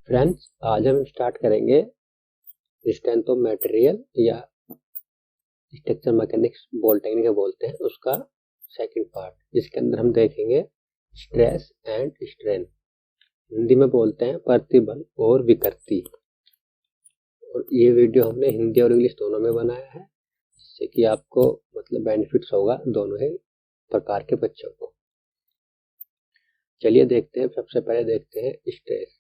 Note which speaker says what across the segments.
Speaker 1: Friends, आज हम start करेंगे स्ट्रेंथ ऑफ मटेरियल या स्ट्रक्चर मैकेनिक्स बोल टेक्निक बोलते हैं उसका सेकंड पार्ट, जिसके अंदर हम देखेंगे स्ट्रेस एंड स्ट्रेन। हिंदी में बोलते हैं प्रतिबल और विकृति। और ये वीडियो हमने हिंदी और इंग्लिश दोनों में बनाया है, जिससे कि आपको मतलब बेनिफिट्स होगा दोनों ही प्रकार के बच्चों को। चलिए देखते हैं। सबसे पहले देखते हैं स्ट्रेस।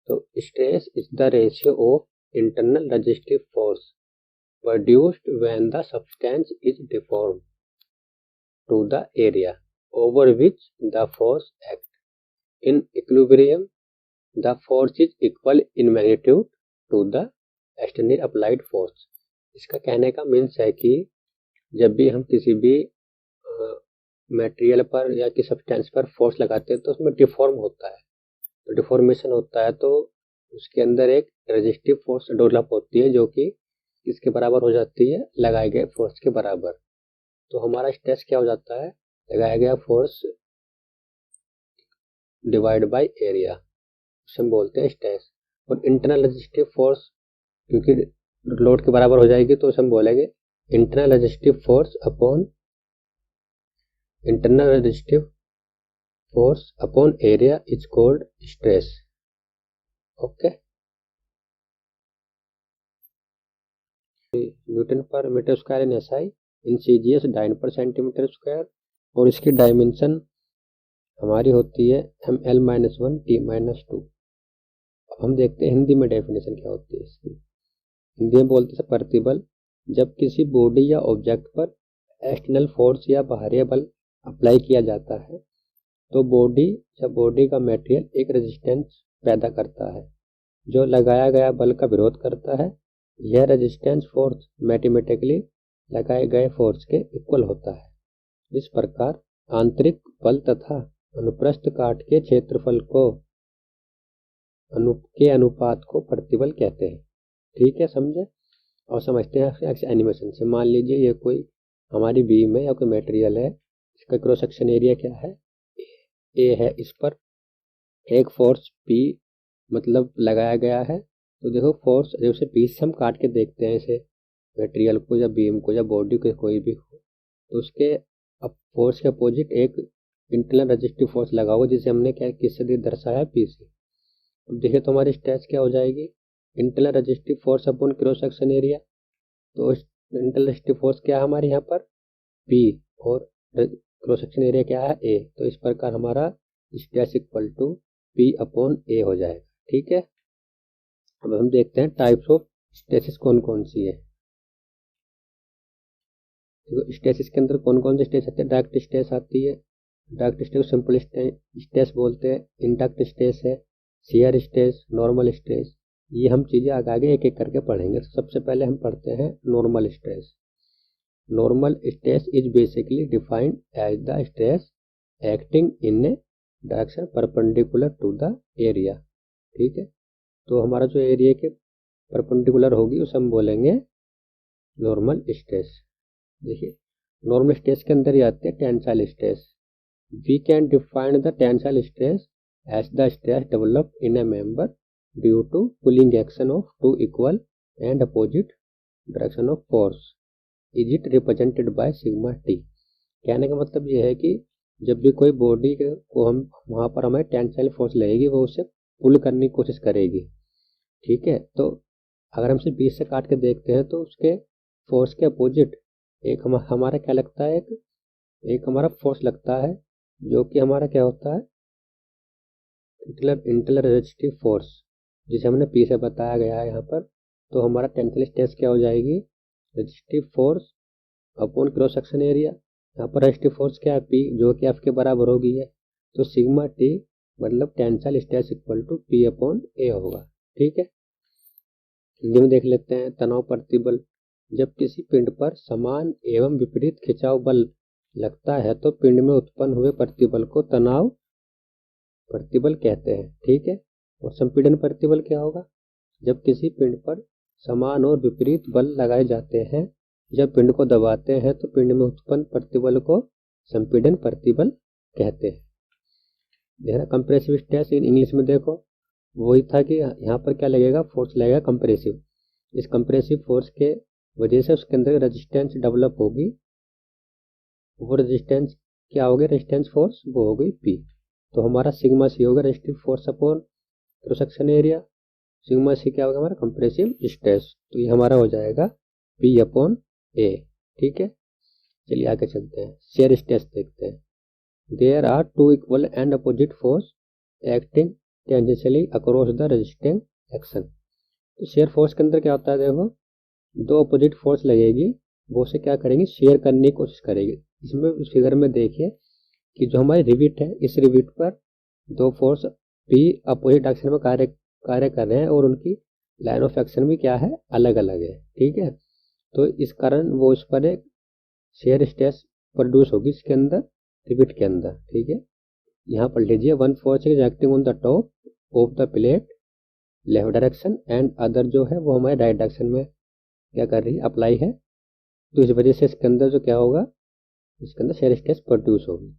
Speaker 1: तो stress is the ratio of internal resistive force produced when the substance is deformed to the area over which the force acts. In equilibrium, the force is equal in magnitude to the external applied force. इसका कहने का means है कि जब भी हम किसी भी मटेरियल पर या किसी सब्सटेंस पर फोर्स लगाते हैं तो उसमें डिफॉर्म होता है, तो डिफॉर्मेशन होता है, तो उसके अंदर एक रेजिस्टिव फोर्स डेवलप होती है जो कि किसके बराबर हो जाती है, लगाए गए फोर्स के बराबर। तो हमारा स्ट्रेस क्या हो जाता है, लगाया गया फोर्स डिवाइड बाय एरिया, उसे हम बोलते हैं स्ट्रेस। और इंटरनल रेजिस्टिव फोर्स क्योंकि लोड के बराबर हो जाएगी तो उसे हम बोलेंगे internal resistive force upon area is called stress. Okay. Newton per metre square in SI in CGS dyne per centimetre square, और इसकी डायमेंशन हमारी होती है ml-1 t-2। अब हम देखते हैं हिंदी में डेफिनेशन क्या होती है इसकी। हिंदी में बोलते हैं प्रतिबल जब किसी बॉडी या ऑब्जेक्ट पर एक्सटर्नल फोर्स या बाहरी बल अप्लाई किया जाता है तो बॉडी का मटेरियल एक रेजिस्टेंस पैदा करता है जो लगाया गया बल का विरोध करता है। यह रेजिस्टेंस फोर्स मैथमेटिकली लगाए गए फोर्स के इक्वल होता है। इस प्रकार आंतरिक बल तथा अनुप्रस्थ काट के क्षेत्रफल के अनुपात को प्रतिबल कहते हैं। ठीक है, समझे। और समझते हैं एनिमेशन से। मान लीजिए ये कोई हमारी बीम है या कोई मटेरियल है, इसका क्रॉस सेक्शन एरिया क्या है, ए है। इस पर एक फोर्स P मतलब लगाया गया है। तो देखो फोर्स जब से पीस से हम काट के देखते हैं इसे मटेरियल को या बीम को या बॉडी को कोई भी हो, तो उसके फोर्स के अपोजिट एक इंटरनल रेजिस्टिव फोर्स लगा हुआ जिसे हमने क्या किससे दर्शाया, P से। अब देखिए तो हमारी स्ट्रेस क्या हो जाएगी, internal resistive force upon cross section area. तो इंटरनल रेजिस्टिव फोर्स क्या है हमारे यहाँ पर, P, और क्रॉस सेक्शन एरिया क्या है, A। तो इस प्रकार हमारा stress equal to P upon A हो जाएगा। ठीक है। अब हम देखते हैं टाइप्स ऑफ स्ट्रेसेस कौन कौन सी है। देखो स्ट्रेसेस के अंदर कौन कौन से स्ट्रेस आते हैं। डायरेक्ट स्ट्रेस आती है, डायरेक्ट स्ट्रेस सिंपल स्ट्रेस बोलते हैं। इंडक्ट स्ट्रेस है, शियर स्ट्रेस, नॉर्मल स्ट्रेस। ये हम चीज़ें आगे एक एक करके पढ़ेंगे। तो सबसे पहले हम पढ़ते हैं normal stress. Normal stress is basically defined as the stress acting in a direction perpendicular to the area. ठीक है। तो हमारा जो एरिया के परपेंडिकुलर होगी उसे हम बोलेंगे नॉर्मल स्ट्रेस। देखिए नॉर्मल स्ट्रेस के अंदर ही आते हैं tensile stress. We can define the tensile stress as the stress develop in a member due to pulling action of two equal and opposite direction of force. Is it represented by sigma T. कहने का मतलब ये है कि जब भी कोई body को हम वहाँ पर हमें टेंसाइल फोर्स लगेगी, वो उसे पुल करने की कोशिश करेगी। ठीक है। तो अगर हम इसे बीच से काट के देखते हैं तो उसके फोर्स के अपोजिट एक हमारा क्या लगता है, एक हमारा फोर्स लगता है जो कि हमारा क्या होता है, इंटरनल रेजिस्टिव फोर्स, जिसे हमने P से बताया गया है यहाँ पर। तो हमारा टेंसाइल स्ट्रेस क्या हो जाएगी, resistive force upon cross section area. यहाँ पर रेजिस्टिव फोर्स क्या है, P, जो कि F के बराबर होगी है। तो सिग्मा T मतलब tensile stress equal to P upon A होगा। ठीक है। हिंदी में देख लेते हैं तनाव प्रतिबल। जब किसी पिंड पर समान एवं विपरीत खिंचाव बल लगता है तो पिंड में उत्पन्न हुए प्रतिबल को तनाव प्रतिबल कहते हैं। ठीक है। और संपीड़न प्रतिबल क्या होगा, जब किसी पिंड पर समान और विपरीत बल लगाए जाते हैं, जब पिंड को दबाते हैं तो पिंड में उत्पन्न प्रतिबल को संपीड़न प्रतिबल कहते हैं। कंप्रेसिव स्ट्रेस इन इंग्लिश में देखो, वही था कि यहाँ पर क्या लगेगा, फोर्स लगेगा कंप्रेसिव। इस कंप्रेसिव फोर्स के वजह से उसके अंदर रेजिस्टेंस डेवलप होगी। वो रेजिस्टेंस क्या हो गया, रेजिस्टेंस फोर्स वो हो गई पी। तो हमारा सिग्मा सी होगा resistive force upon cross section area. Sigma C क्या होगा हमारा, कंप्रेसिव स्ट्रेस। तो ये हमारा हो जाएगा पी अपॉन ए। ठीक है, चलिए आगे चलते हैं, शेयर स्ट्रेस देखते हैं। There are two equal and opposite force acting tangentially across the resisting action. तो शेयर फोर्स के अंदर क्या होता है, देखो दो अपोजिट फोर्स लगेगी, वो से क्या करेंगे, शेयर करने की कोशिश करेगी। इसमें उस फिगर में देखिए कि जो हमारी रिविट है, इस रिविट पर दो फोर्स पी अपोजिट डायरेक्शन में कार्य कर रहे हैं और उनकी लाइन ऑफ एक्शन भी क्या है, अलग अलग है। ठीक है, तो इस कारण वो उस पर एक शेयर स्ट्रेस प्रोड्यूस होगी इसके अंदर, रिविट के अंदर। ठीक है, यहाँ पर लीजिए, one force is acting on the top of the plate left direction and other जो है वो हमारे राइट डायरेक्शन में क्या कर रही है, अप्लाई है। तो इस वजह से इसके अंदर जो क्या होगा, इसके अंदर शेयर स्ट्रेस प्रोड्यूस होगी।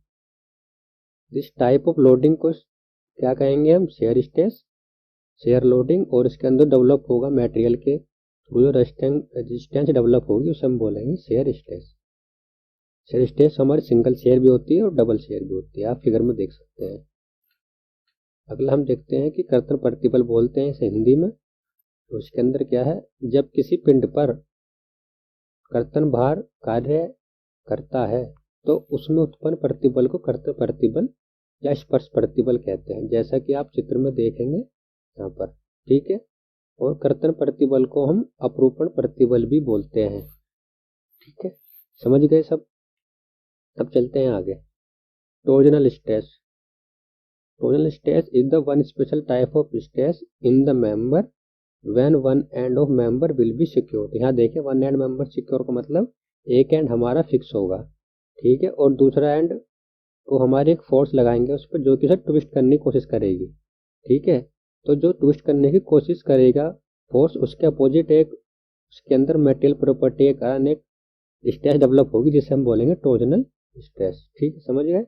Speaker 1: दिस टाइप ऑफ लोडिंग को क्या कहेंगे हम, शेयर स्ट्रेस, शेयर लोडिंग। और इसके अंदर डेवलप होगा मटेरियल के थ्रू जो रेजिस्टेंस डेवलप होगी उसे हम बोलेंगे शेयर स्ट्रेस। शेयर स्ट्रेस हमारी सिंगल शेयर भी होती है और डबल शेयर भी होती है, आप फिगर में देख सकते हैं। अगला हम देखते हैं कि कर्तन प्रतिबल बोलते हैं इसे हिंदी में। तो इसके अंदर क्या है, जब किसी पिंड पर कर्तन भार कार्य करता है तो उसमें उत्पन्न प्रतिबल को कर्तन प्रतिबल या स्पर्श प्रतिबल कहते हैं, जैसा कि आप चित्र में देखेंगे यहाँ पर। ठीक है, और कर्तन प्रतिबल को हम अपरूपण प्रतिबल भी बोलते हैं। ठीक है, समझ गए सब। अब चलते हैं आगे, torsional stress. Torsional stress is the one special type of stress in the member when one end of member will be secured. यहाँ देखिए, वन एंड मेंबर सिक्योर का मतलब एक एंड हमारा फिक्स होगा। ठीक है, और दूसरा एंड को हमारे एक फोर्स लगाएंगे उस पर, जो कि उसे ट्विस्ट करने की कोशिश करेगी। ठीक है, तो जो ट्विस्ट करने की कोशिश करेगा फोर्स, उसके अपोजिट एक उसके अंदर मेटेरियल प्रॉपर्टी के कारण एक स्ट्रेस डेवलप होगी जिसे हम बोलेंगे टॉर्जनल स्ट्रेस। ठीक है, समझ गए।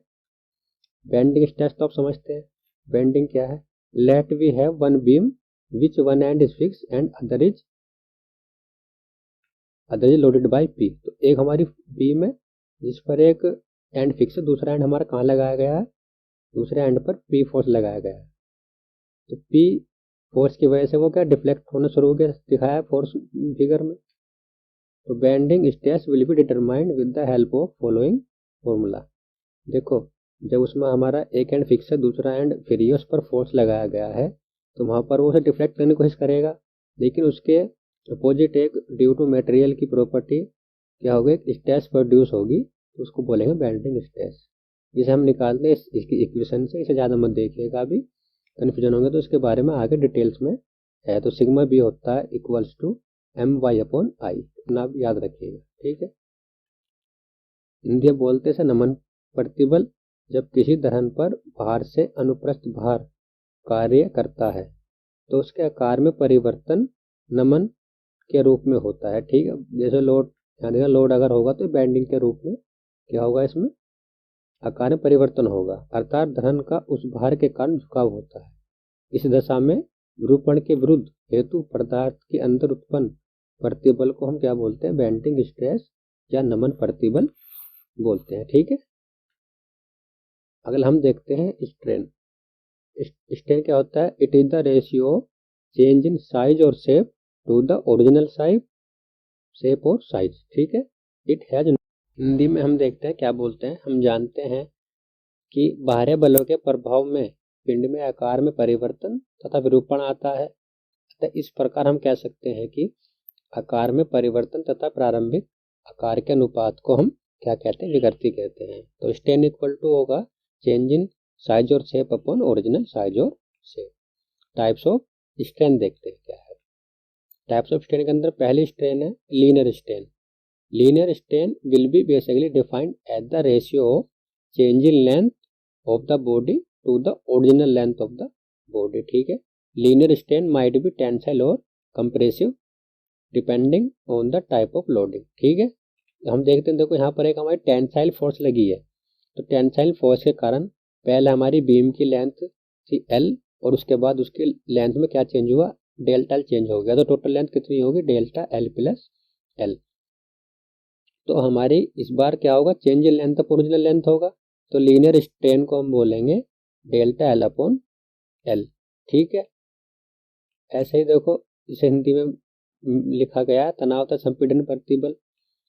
Speaker 1: बेंडिंग स्ट्रेस तो आप समझते हैं, बेंडिंग क्या है, let we have one beam which one end is fix and other is loaded by P. तो एक हमारी बीम है जिस पर एक एंड फिक्स है, दूसरा एंड हमारा कहाँ लगाया गया है, दूसरे एंड पर पी फोर्स लगाया गया है। तो पी फोर्स की वजह से वो क्या डिफ्लेक्ट होना शुरू हो गया, दिखाया है फोर्स फिगर में। तो bending stress will be determined with the help of following formula. देखो, जब उसमें हमारा एक एंड फिक्स है, दूसरा एंड फ्री है, उस पर फोर्स लगाया गया है, तो वहाँ पर वो उसे डिफ्लेक्ट करने की कोशिश करेगा, लेकिन उसके अपोजिट एक ड्यू टू मटेरियल की प्रॉपर्टी क्या होगी, एक स्ट्रेस प्रोड्यूस होगी, तो उसको बोलेंगे बेंडिंग स्ट्रेस। जिसे हम निकालते हैं इसकी इक्वेशन से, इसे ज़्यादा मत देखिएगा, अभी कन्फ्यूजन होंगे तो इसके बारे में आगे डिटेल्स में है। तो सिग्मा बी होता है equals to M Y upon I, इतना आप याद रखिएगा। ठीक है, हिंदी बोलते से नमन प्रतिबल, जब किसी दहन पर भार से अनुप्रस्थ भार कार्य करता है तो उसके आकार में परिवर्तन नमन के रूप में होता है। ठीक है, जैसे लोड, यहाँ लोड अगर होगा तो बेंडिंग के रूप में क्या होगा, इसमें आकार में परिवर्तन होगा, अर्थात दहन का उस भार के कारण झुकाव होता है। इस दशा में विरूपण के विरुद्ध हेतु पदार्थ के अंदर उत्पन्न प्रतिबल को हम क्या बोलते हैं, बेंडिंग स्ट्रेस या नमन प्रतिबल बोलते हैं। ठीक है, अगला हम देखते हैं स्ट्रेन। स्ट्रेन क्या होता है, it is the ratio change in size और shape to the original shape और साइज। ठीक है, इट हैज, हिंदी में हम देखते हैं क्या बोलते हैं, हम जानते हैं कि बाहरी बलों के प्रभाव में पिंड में आकार में परिवर्तन तथा विरूपण आता है। अतः इस प्रकार हम कह सकते हैं कि आकार में परिवर्तन तथा प्रारंभिक आकार के अनुपात को हम क्या कहते हैं, विकृति कहते हैं। तो स्ट्रेन इक्वल टू होगा चेंज इन साइज और शेप अपॉन ओरिजिनल साइज और शेप। टाइप्स ऑफ स्ट्रेन देखते हैं क्या है। टाइप्स ऑफ स्ट्रेन के अंदर पहली स्ट्रेन है linear strain. Linear strain will be basically defined as the ratio of change in length of the body to the original length of the body. ठीक है, linear strain might be tensile और compressive depending on the type of loading. ठीक है, हम देखते हैं, देखो यहाँ पर एक हमारी टेंसाइल फोर्स लगी है, तो टेंसाइल फोर्स के कारण पहले हमारी बीम की लेंथ थी L और उसके बाद उसकी लेंथ में क्या चेंज हुआ, डेल्टा एल चेंज हो गया। तो टोटल लेंथ कितनी होगी, डेल्टा एल प्लस एल। तो हमारी इस बार क्या होगा, change in length of original length होगा। तो लीनियर स्ट्रेन को हम बोलेंगे डेल्टा एल अपॉन एल। ठीक है, ऐसे ही देखो इसे हिंदी में लिखा गया है, तनाव तथा संपीड़न प्रतिबल।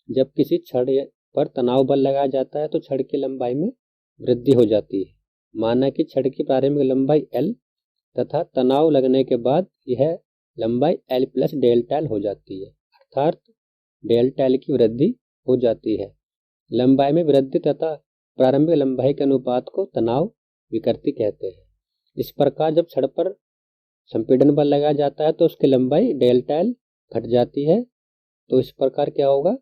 Speaker 1: जब किसी छड़ पर तनाव बल लगाया जाता है तो छड़ की लंबाई में वृद्धि हो जाती है। माना कि छड़ की प्रारंभिक लंबाई एल तथा तनाव लगने के बाद यह लंबाई एल प्लस डेल्टा एल हो जाती है, अर्थात डेल्टा एल की वृद्धि हो जाती है। लंबाई में वृद्धि तथा प्रारंभिक लंबाई के अनुपात को तनाव विकृति कहते हैं। इस प्रकार जब छड़ पर संपीड़न बल लगाया जाता है तो उसकी लंबाई डेल्टा एल घट जाती है। तो इस प्रकार क्या होगा,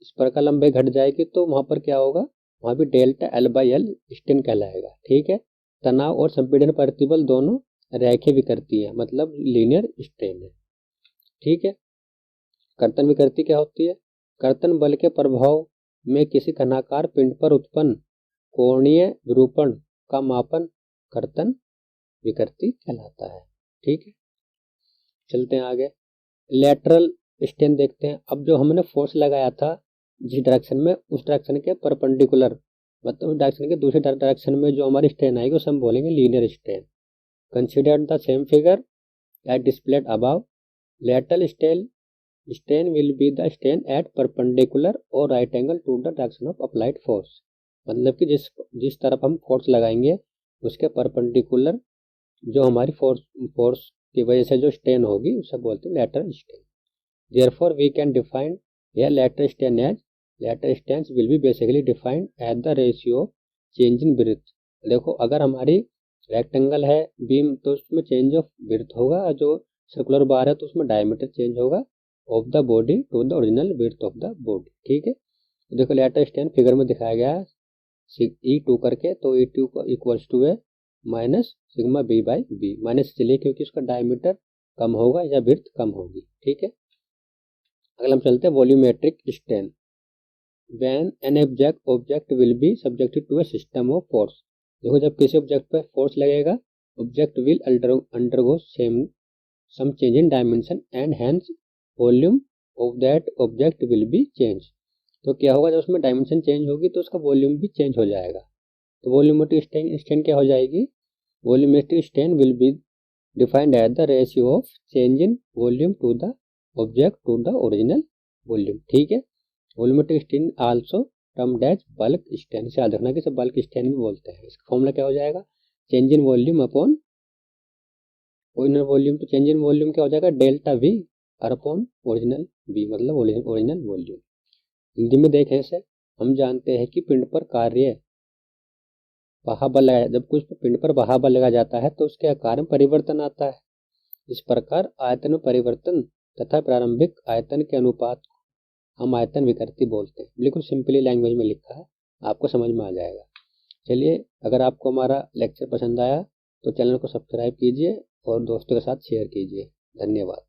Speaker 1: इस प्रकार लंबाई घट जाएगी तो वहां पर क्या होगा, वहां भी delta L by L strain कहलाएगा। ठीक है, तनाव और संपीड़न प्रतिबल दोनों रैखिक विकृति है, मतलब लीनियर स्ट्रेन है। ठीक है, कर्तन विकृति क्या होती है, कर्तन बल के प्रभाव में किसी घनाकार पिंड पर उत्पन्न कोणीय विरूपण का मापन कर्तन विकृति कहलाता है। ठीक है, चलते हैं आगे। लेटरल स्ट्रेन देखते हैं। अब जो हमने फोर्स लगाया था जिस डायरेक्शन में, उस डायरेक्शन के परपेंडिकुलर, मतलब उस डायरेक्शन के दूसरे डायरेक्शन में जो हमारी स्ट्रेन आएगी उसे हम बोलेंगे linear strain. Consider the same figure at displayed above. Lateral strain will be the strain at perpendicular और right angle to the direction of applied force. मतलब कि जिस तरफ हम फोर्स लगाएंगे उसके परपेंडिकुलर जो हमारी फोर्स की वजह से जो स्ट्रेन होगी उसे बोलते हैं lateral strain. Therefore we can define या lateral strain as, lateral strain will be basically defined at the ratio of change in width. देखो अगर हमारी रेक्टेंगल है बीम तो उसमें चेंज ऑफ विड्थ होगा, जो सर्कुलर बार है तो उसमें डायमीटर चेंज होगा of the body to the original width of the body. ठीक है, तो देखो लेटरल स्ट्रेन फिगर में दिखाया गया है E2 करके, तो E2 इक्वल्स टू है minus sigma B by B, minus इसलिए क्योंकि उसका डायमीटर कम होगा या विड्थ कम होगी। ठीक है, अगला हम चलते हैं volumetric strain. When an object will be subjected to a system of force. देखो जब किसी ऑब्जेक्ट पर फोर्स लगेगा object will undergo some change in dimension and hence volume of that object will be change. तो क्या होगा, जब उसमें डायमेंशन चेंज होगी तो उसका वॉल्यूम भी चेंज हो जाएगा। तो वॉल्यूमेट्रिक स्ट्रेन क्या हो जाएगी, volumetric strain will be defined at the ratio of change in volume to the object to the original volume. ठीक है, volumetric strain also termed as bulk strain. इसे याद रखना कि इसे बल्क स्ट्रेन भी बोलते हैं। इसका फॉर्मूला क्या हो जाएगा, change in volume upon original volume. तो चेंज इन वॉल्यूम क्या हो जाएगा, delta V upon original V, मतलब ओरिजिनल वॉल्यूम। हिंदी में देखें इसे, हम जानते हैं कि पिंड पर कार्य बल लगाया, जब कुछ पिंड पर बल लगाया जाता है तो उसके आकार में परिवर्तन आता है। इस प्रकार आयतन में परिवर्तन तथा प्रारंभिक आयतन के अनुपात को हम आयतन विकृति बोलते हैं। बिल्कुल सिंपली लैंग्वेज में लिखा है, आपको समझ में आ जाएगा। चलिए, अगर आपको हमारा लेक्चर पसंद आया तो चैनल को सब्सक्राइब कीजिए और दोस्तों के साथ शेयर कीजिए। धन्यवाद।